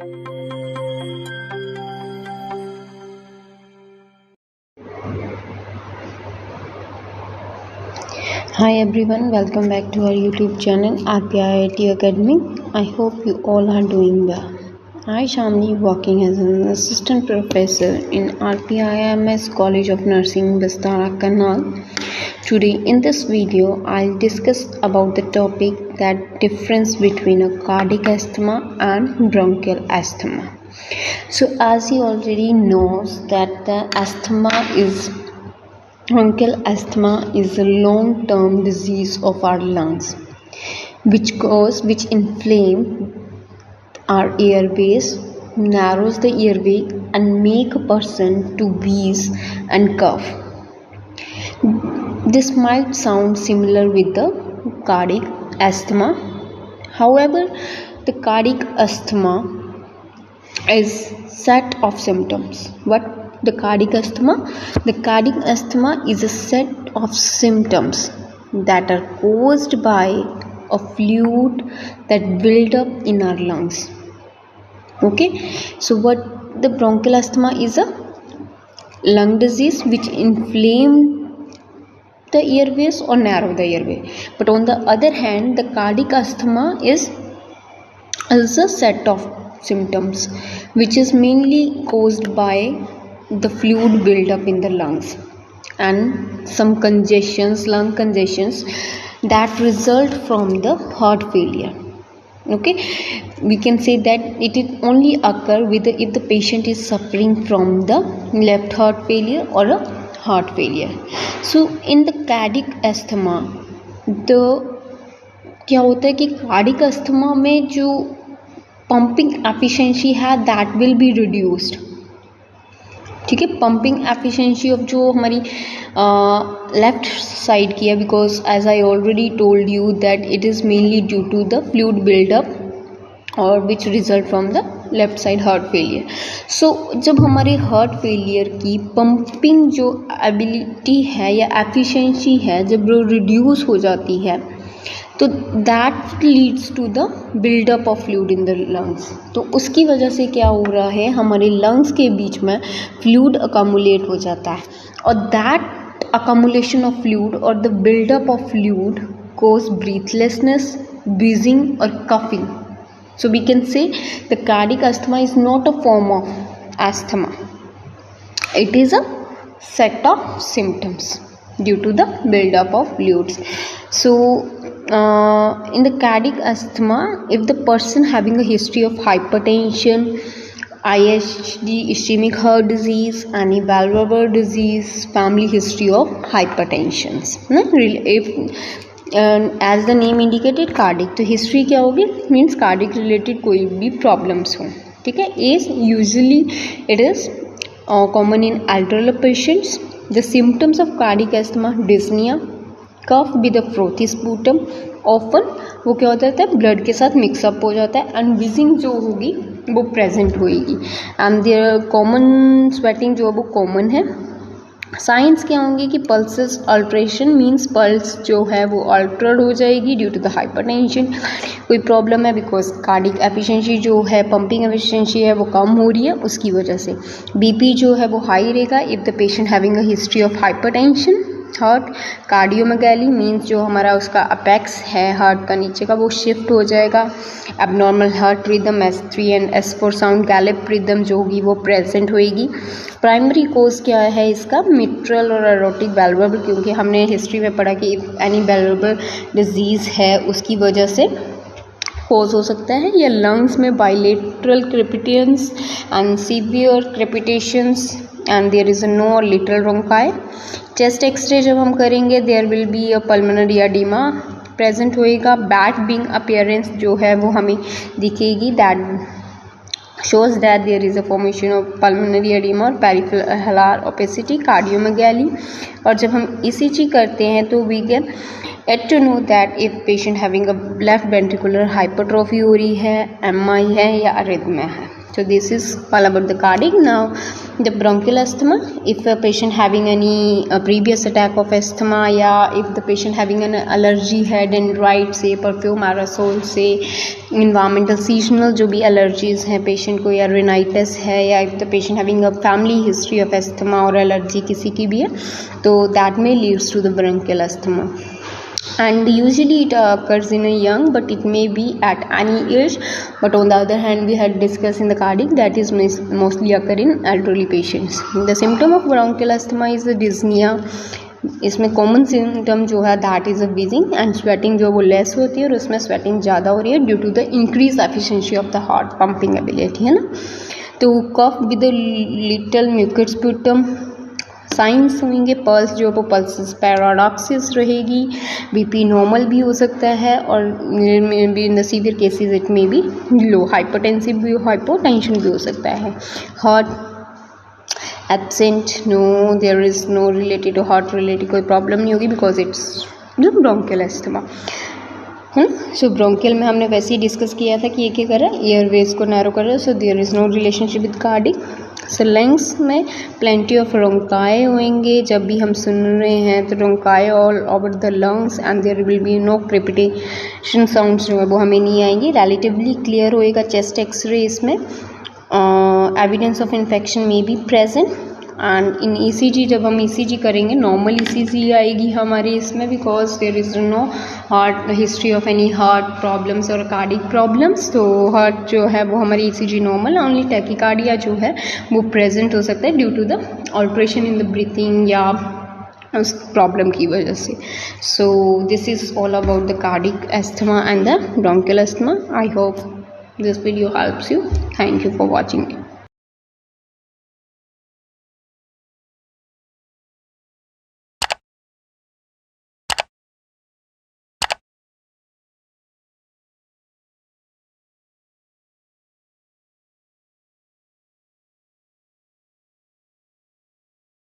Hi everyone, welcome back to our YouTube channel RPIIT Academy. I hope you all are doing well. I Shamli working as an assistant professor in RPIMS College of Nursing, Bastara, Karnal. Today in this video, I'll discuss about the topic that difference between a cardiac asthma and bronchial asthma. So as you already knows that the bronchial asthma is a long-term disease of our lungs, which inflame our airways, narrows the airway, and make a person to wheeze and cough. This might sound similar with the cardiac asthma. However, the cardiac asthma is set of symptoms. What the cardiac asthma? The cardiac asthma is a set of symptoms that are caused by a fluid that build up in our lungs. Okay, so what the bronchial asthma is a lung disease which inflame the airways or narrow the airway. But on the other hand, the cardiac asthma is a set of symptoms which is mainly caused by the fluid buildup in the lungs and some lung congestions that result from the heart failure. Okay, we can say that it only occur if the patient is suffering from the left heart failure or a heart failure. So in the cardiac asthma, क्या होता है कि cardiac asthma में जो pumping efficiency है that will be reduced. ठीक है, pumping efficiency of जो हमारी लेफ्ट साइड की है, because as I already told you that it is mainly due to the fluid buildup और which result from the left side heart failure. So जब हमारे heart failure की pumping जो ability है या एफिशिएंसी है जब वो रिड्यूस हो जाती है तो that leads to the buildup of fluid in the lungs. तो उसकी वजह से क्या हो रहा है, हमारे लंग्स के बीच में फ्लूइड अकामुलेट हो जाता है और दैट अकामुलेशन ऑफ फ्लूइड और the buildup of fluid cause breathlessness, wheezing or coughing. So we can say the cardiac asthma is not a form of asthma. It is a set of symptoms due to the buildup of fluids. So in the cardiac asthma, if the person having a history of hypertension, IHD, ischemic heart disease, any valvular disease, family history of hypertension, as the name indicated cardiac, तो history क्या होगी, means cardiac related कोई भी problems हो. ठीक है, as usually it is common in elderly patients. The symptoms of cardiac asthma, dyspnoea, cough with frothy sputum, often वो क्या होता है ब्लड के साथ मिक्सअप हो जाता है एंड विजिंग जो होगी वो प्रेजेंट होएगी एंड देयर कॉमन स्वेटिंग जो है वो कॉमन है. साइंस क्या होंगे कि पल्सेस अल्ट्रेशन, मींस पल्स जो है वो अल्टर्ड हो जाएगी ड्यू टू द हाइपरटेंशन. कोई प्रॉब्लम है बिकॉज कार्डिक एफिशिएंसी जो है, पंपिंग एफिशिएंसी है वो कम हो रही है, उसकी वजह से बीपी जो है वो हाई रहेगा if the patient having a history of hypertension. Heart cardiomegaly means जो हमारा उसका अपेक्स है हार्ट का नीचे का वो शिफ्ट हो जाएगा. Abnormal heart rhythm, S3 and S4 sound gallop rhythm जो होगी वो प्रेजेंट होएगी. प्राइमरी कोज क्या है इसका, मिट्रल और एरोटिक वैल्वुलर, क्योंकि हमने हिस्ट्री में पढ़ा कि एनी वैल्वुलर डिजीज़ है उसकी वजह से कोज हो सकता है. या लंग्स में bilateral crepitance and severe crepitations and there is no और लिटल ब्रोंकाई. चेस्ट एक्सरे जब हम करेंगे there will be a pulmonary oedema present होएगा. बैट बिंग अपीयरेंस जो है वो हमें दिखेगी, that shows that there is a formation of pulmonary oedema और पेरिफेरल ओपेसिटी, कार्डियोमेगाली. और जब हम ECG करते हैं तो we can get to know that if patient having a left ventricular hypertrophy हो रही है, MI है या arrhythmia है. So this is all about the cardiac. Now the bronchial asthma, if a patient having any previous attack of asthma, या if the patient having an allergy है dendrite से, perfume aerosol से, environmental seasonal जो भी allergies हैं patient को, या rhinitis है, या if the patient having a family history of asthma और allergy किसी की भी है, तो that may leads to the bronchial asthma. And usually it occurs in a young, but it may be at any age. But on the other hand, we had discussed in the cardiac that is mostly occur in elderly patients. The symptom of bronchial asthma is the dyspnea. इसमें common symptom जो है that is a wheezing and sweating जो वो less होती है और उसमें sweating ज़्यादा हो रही है due to the increase efficiency of the heart pumping ability, है ना. तो cough with little mucus sputum, signs होंगे पल्स जो वो पल्स पैराडॉक्सिस रहेगी, बीपी नॉर्मल भी हो सकता है और in the severe cases it में भी लो, हाइपरटेंसिव भी, हाइपोटेंशन भी हो सकता है. Heart absent, no there is no related to heart related कोई प्रॉब्लम नहीं होगी बिकॉज इट्स ब्रोंकियल अस्थमा, है ना. सो ब्रोंकियल में हमने वैसे ही डिस्कस किया था कि ये क्या कर रहा है, एयरवेज को नैरो कर रहा है. So there is no relationship with cardiac. So lungs में प्लेंटी ऑफ रोंकाए होंगे. जब भी हम सुन रहे हैं तो rhonchi all over the lungs and there will be no crepitation sounds जो है वो हमें नहीं आएंगे. रिलेटिवली क्लियर होएगा चेस्ट एक्सरे इसमें. Evidence of infection may be present. And in ECG जब हम ईसीजी करेंगे नॉर्मल ईसीजी आएगी हमारे इसमें because there is no heart history of any heart problems और कार्डिक प्रॉब्लम्स. तो हार्ट जो है वो हमारी ईसीजी नॉर्मल, ओनली टैकीकार्डिया जो है वो प्रेजेंट हो सकता है due to the alteration in the breathing या उस प्रॉब्लम की वजह से. So this is all about the cardiac asthma and the bronchial asthma. I hope this video helps you. Thank you for watching it.